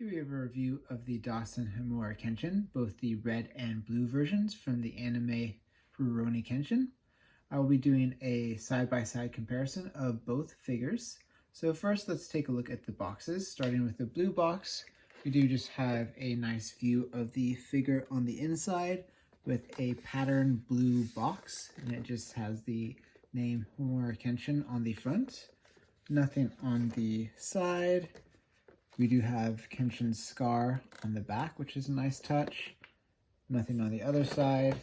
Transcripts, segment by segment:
Here we have a review of the DASIN Himura Kenshin, both the red and blue versions from the anime Rurouni Kenshin. I will be doing a side-by-side comparison of both figures. So first, let's take a look at the boxes. Starting with the blue box, we do just have a nice view of the figure on the inside with a patterned blue box, and it just has the name Himura Kenshin on the front. Nothing on the side. We do have Kenshin's scar on the back, which is a nice touch. Nothing on the other side.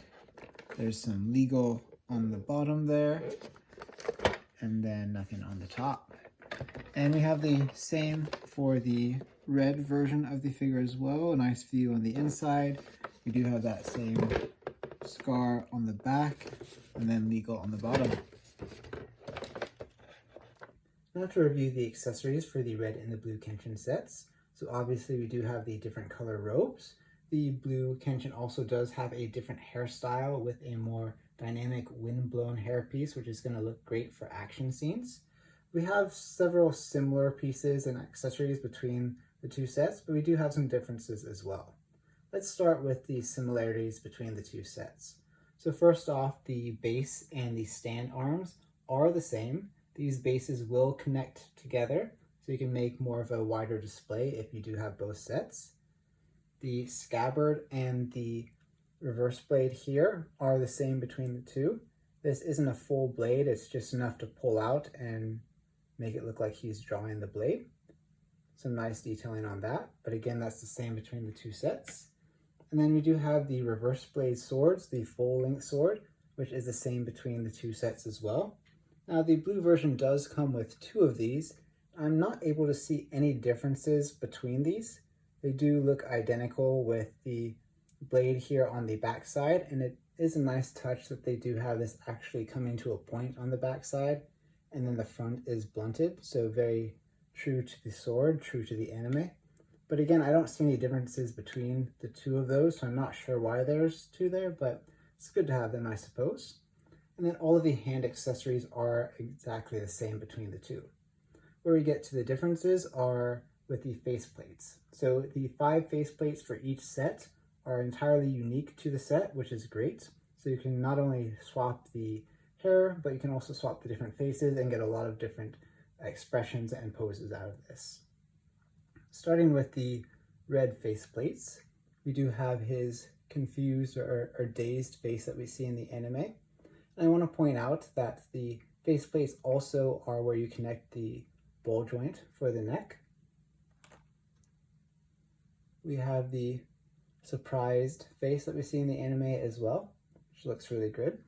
There's some legal on the bottom there, and then nothing on the top. And we have the same for the red version of the figure as well. A nice view on the inside. We do have that same scar on the back, and then legal on the bottom. Now to review the accessories for the red and the blue Kenshin sets. So obviously we do have the different color robes. The blue Kenshin also does have a different hairstyle with a more dynamic wind-blown hairpiece, which is going to look great for action scenes. We have several similar pieces and accessories between the two sets, but we do have some differences as well. Let's start with the similarities between the two sets. So first off, the base and the stand arms are the same. These bases will connect together, so you can make more of a wider display if you do have both sets. The scabbard and the reverse blade here are the same between the two. This isn't a full blade, it's just enough to pull out and make it look like he's drawing the blade. Some nice detailing on that, but again, that's the same between the two sets. And then we do have the reverse blade swords, the full length sword, which is the same between the two sets as well. Now the blue version does come with two of these. I'm not able to see any differences between these. They do look identical with the blade here on the back side, and it is a nice touch that they do have this actually coming to a point on the back side, and then the front is blunted, so very true to the sword, true to the anime. But again, I don't see any differences between the two of those, so I'm not sure why there's two there, but it's good to have them, I suppose. And then all of the hand accessories are exactly the same between the two. Where we get to the differences are with the faceplates. So the 5 faceplates for each set are entirely unique to the set, which is great. So you can not only swap the hair, but you can also swap the different faces and get a lot of different expressions and poses out of this. Starting with the red faceplates, we do have his confused or dazed face that we see in the anime. And I want to point out that the faceplates also are where you connect the ball joint for the neck. We have the surprised face that we see in the anime as well, which looks really good.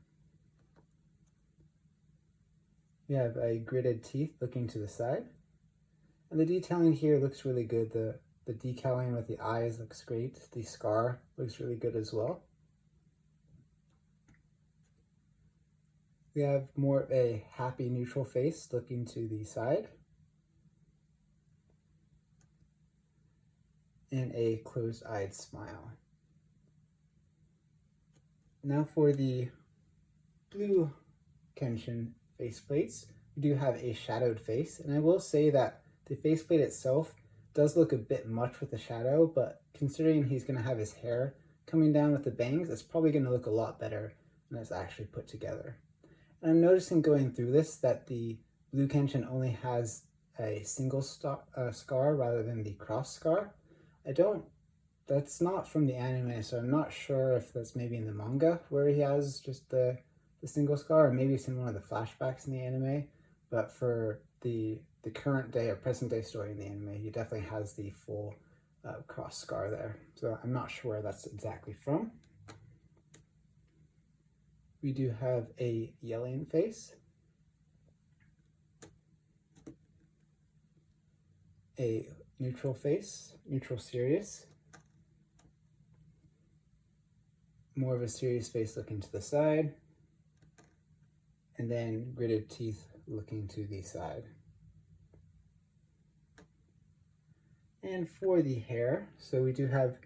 We have a gritted teeth looking to the side. And the detailing here looks really good. The decaling with the eyes looks great. The scar looks really good as well. We have more of a happy neutral face looking to the side, and a closed-eyed smile. Now for the blue Kenshin faceplates, we do have a shadowed face, and I will say that the faceplate itself does look a bit much with the shadow, but considering he's going to have his hair coming down with the bangs, it's probably going to look a lot better when it's actually put together. And I'm noticing going through this that the blue Kenshin only has a single scar rather than the cross scar. That's not from the anime, so I'm not sure if that's maybe in the manga where he has just the single scar, or maybe it's in one of the flashbacks in the anime. But for the current day or present day story in the anime, he definitely has the full cross scar there. So I'm not sure where that's exactly from. We do have a yelling face, a neutral face, neutral serious, more of a serious face looking to the side, and then gritted teeth looking to the side. And for the hair, so we do have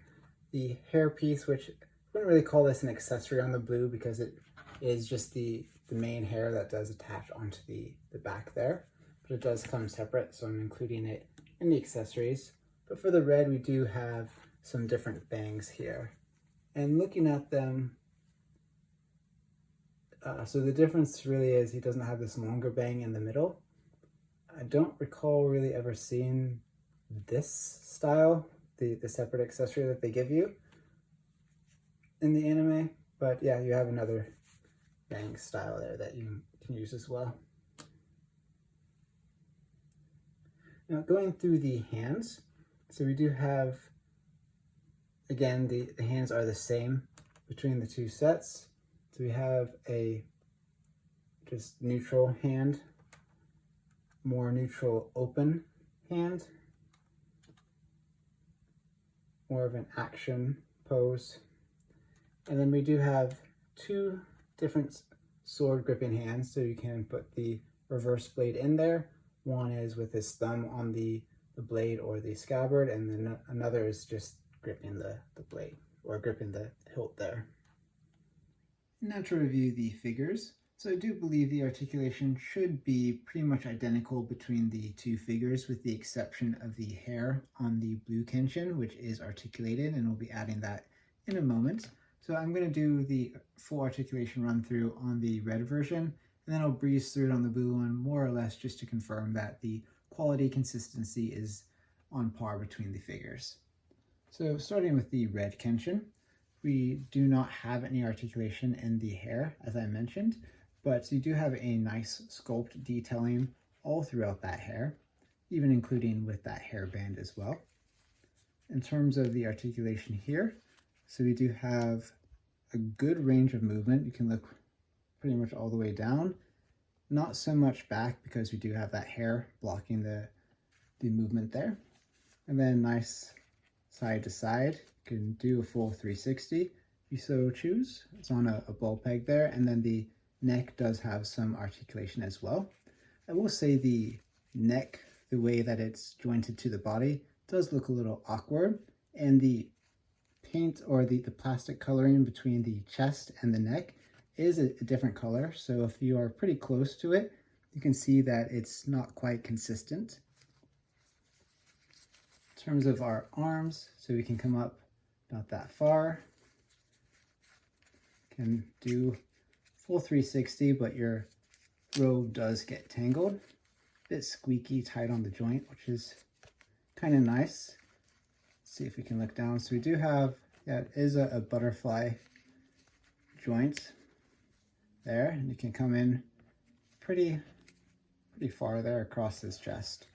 the hair piece, which I wouldn't really call this an accessory on the blue because it is just the main hair that does attach onto the back there, but it does come separate, so I'm including it in the accessories. But for the red, we do have some different bangs here. And looking at them, so the difference really is he doesn't have this longer bang in the middle. I don't recall really ever seeing this style, the separate accessory that they give you in the anime. But yeah, you have another bang style there that you can use as well. Now going through the hands, so we do have, again, the hands are the same between the two sets. So we have a just neutral hand, more neutral open hand, more of an action pose. And then we do have two different sword gripping hands, so you can put the reverse blade in there. One is with his thumb on the blade or the scabbard, and then another is just gripping the blade or gripping the hilt there. Now to review the figures. So I do believe the articulation should be pretty much identical between the two figures, with the exception of the hair on the blue Kenshin, which is articulated, and we'll be adding that in a moment. So I'm going to do the full articulation run through on the red version, and then I'll breeze through it on the blue one more or less just to confirm that the quality consistency is on par between the figures. So starting with the red Kenshin, we do not have any articulation in the hair, as I mentioned, but you do have a nice sculpt detailing all throughout that hair, even including with that hairband as well. In terms of the articulation here, so we do have a good range of movement. You can look pretty much all the way down, not so much back because we do have that hair blocking the movement there. And then nice side to side. You can do a full 360 if you so choose. It's on a ball peg there, and then the neck does have some articulation as well. I will say the neck, the way that it's jointed to the body, does look a little awkward, and the paint or the plastic coloring between the chest and the neck is a different color. So if you are pretty close to it, you can see that it's not quite consistent. In terms of our arms, so we can come up about that far. Can do full 360, but your robe does get tangled. A bit squeaky, tight on the joint, which is kind of nice. Let's see if we can look down. So we do have, yeah, it is a butterfly joint there, and you can come in pretty far there across his chest.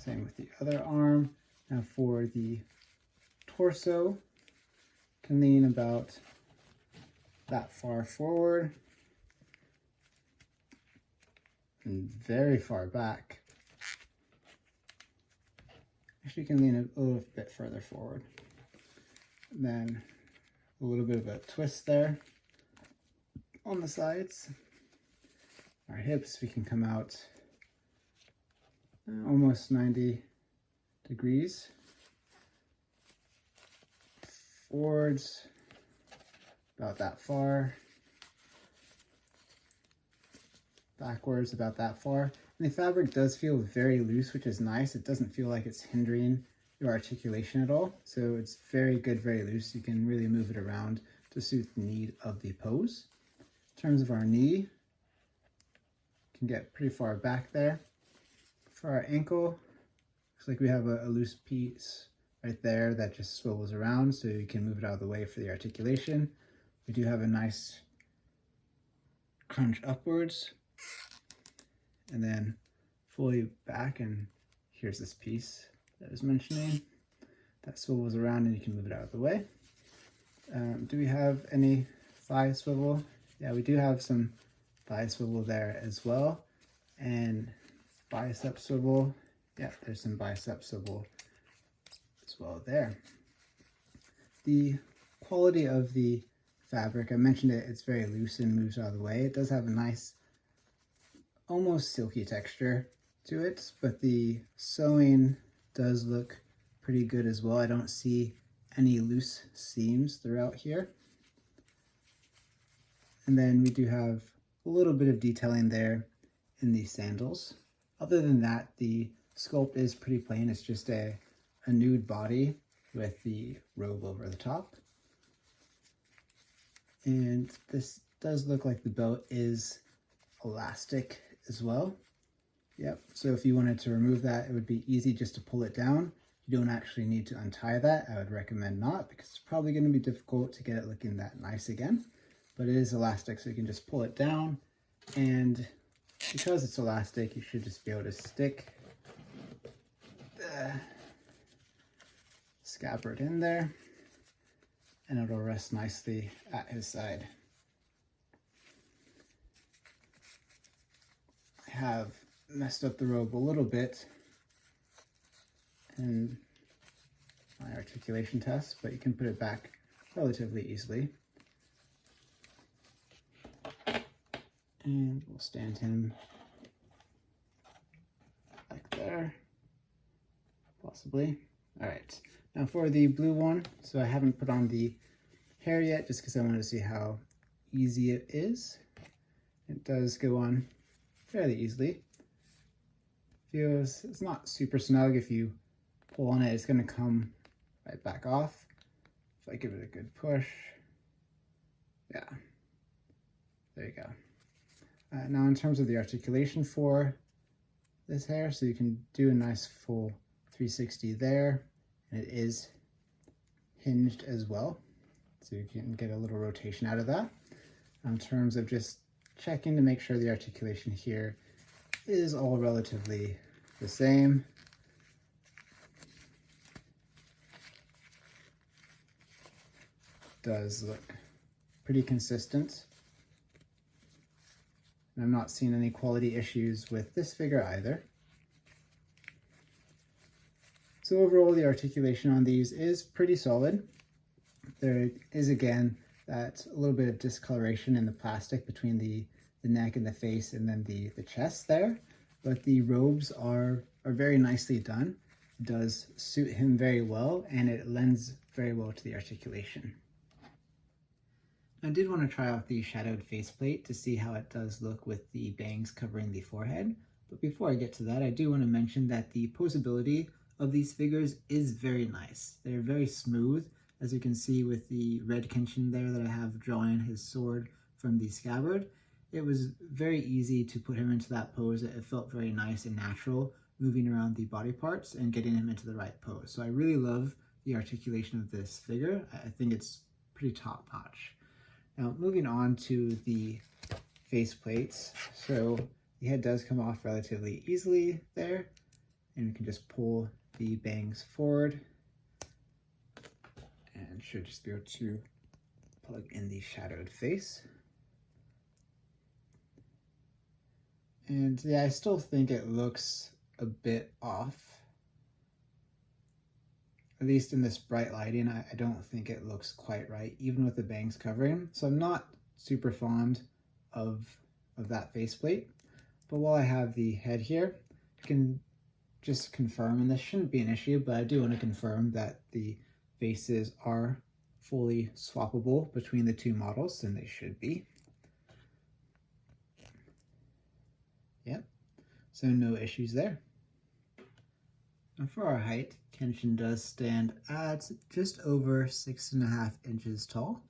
Same with the other arm. Now for the torso, can lean about that far forward and very far back. Actually, you can lean a little bit further forward. And then a little bit of a twist there on the sides. Our hips, we can come out almost 90 degrees. Forwards, about that far. Backwards, about that far. And the fabric does feel very loose, which is nice. It doesn't feel like it's hindering your articulation at all. So it's very good, very loose. You can really move it around to suit the need of the pose. In terms of our knee, can get pretty far back there. For our ankle, looks like we have a loose piece right there that just swivels around, so you can move it out of the way for the articulation. We do have a nice crunch upwards, and then fully back, and here's this piece that I was mentioning that swivels around, and you can move it out of the way. Do we have any thigh swivel? Yeah, we do have some thigh swivel there as well, and bicep swivel. Yeah, there's some bicep swivel as well there. The quality of the fabric, I mentioned it, it's very loose and moves out of the way. It does have a nice, almost silky texture to it, but the sewing does look pretty good as well. I don't see any loose seams throughout here. And then we do have a little bit of detailing there in the sandals. Other than that, the sculpt is pretty plain. It's just a nude body with the robe over the top. And this does look like the belt is elastic as well. Yep, so if you wanted to remove that, it would be easy just to pull it down. You don't actually need to untie that. I would recommend not, because it's probably going to be difficult to get it looking that nice again. But it is elastic, so you can just pull it down, and because it's elastic, you should just be able to stick the scabbard in there, and it'll rest nicely at his side. I have messed up the robe a little bit in my articulation test, but you can put it back relatively easily. And we'll stand him like there, possibly. All right, now for the blue one, so I haven't put on the hair yet just because I wanted to see how easy it is. It does go on fairly easily. It's not super snug. If you pull on it, it's going to come right back off. If I give it a good push, yeah, there you go. Now in terms of the articulation for this hair, so you can do a nice full 360 there, and it is hinged as well, so you can get a little rotation out of that. In terms of just checking to make sure the articulation here is all relatively the same. Does look pretty consistent. And I'm not seeing any quality issues with this figure either. So overall, the articulation on these is pretty solid. There is, again, that a little bit of discoloration in the plastic between the neck and the face, and then the chest there. But the robes are very nicely done. It does suit him very well, and it lends very well to the articulation. I did want to try out the shadowed faceplate to see how it does look with the bangs covering the forehead. But before I get to that, I do want to mention that the posability of these figures is very nice. They're very smooth, as you can see with the red Kenshin there that I have drawing his sword from the scabbard. It was very easy to put him into that pose. It felt very nice and natural, moving around the body parts and getting him into the right pose. So I really love the articulation of this figure. I think it's pretty top notch. Now moving on to the face plates. So the head does come off relatively easily there, and we can just pull the bangs forward and should just be able to plug in the shadowed face. And yeah, I still think it looks a bit off. At least in this bright lighting, I don't think it looks quite right, even with the bangs covering. So I'm not super fond of that faceplate. But while I have the head here, I can just confirm, and this shouldn't be an issue, but I do want to confirm that the faces are fully swappable between the two models, and they should be. Yep, so no issues there. And for our height, Kenshin does stand at just over 6.5 inches tall.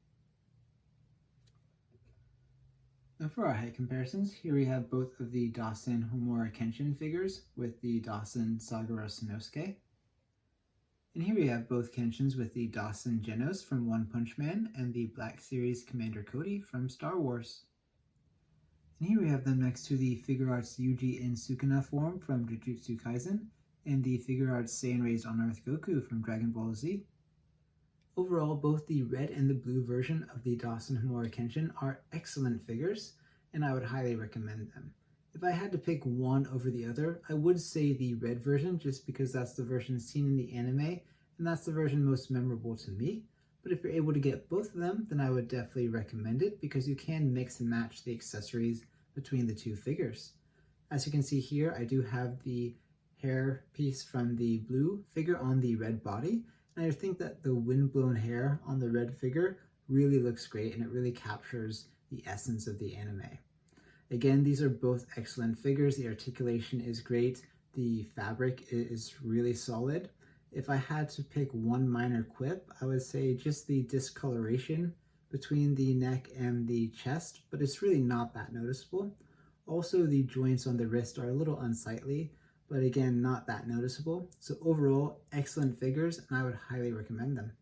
And for our height comparisons, here we have both of the DASIN Himura Kenshin figures with the DASIN Sagara Sanosuke. And here we have both Kenshins with the DASIN Genos from One Punch Man and the Black Series Commander Cody from Star Wars. And here we have them next to the Figure Arts Yuji in Sukuna form from Jujutsu Kaisen and the Figure Arts Saiyan Raised on Earth Goku from Dragon Ball Z. Overall, both the red and the blue version of the DASIN Himura Kenshin are excellent figures, and I would highly recommend them. If I had to pick one over the other, I would say the red version, just because that's the version seen in the anime, and that's the version most memorable to me. But if you're able to get both of them, then I would definitely recommend it, because you can mix and match the accessories between the two figures. As you can see here, I do have the hair piece from the blue figure on the red body, and I think that the windblown hair on the red figure really looks great, and it really captures the essence of the anime. Again, these are both excellent figures. The articulation is great. The fabric is really solid. If I had to pick one minor quip, I would say just the discoloration between the neck and the chest, but it's really not that noticeable. Also, the joints on the wrist are a little unsightly, but again, not that noticeable. So overall, excellent figures, and I would highly recommend them.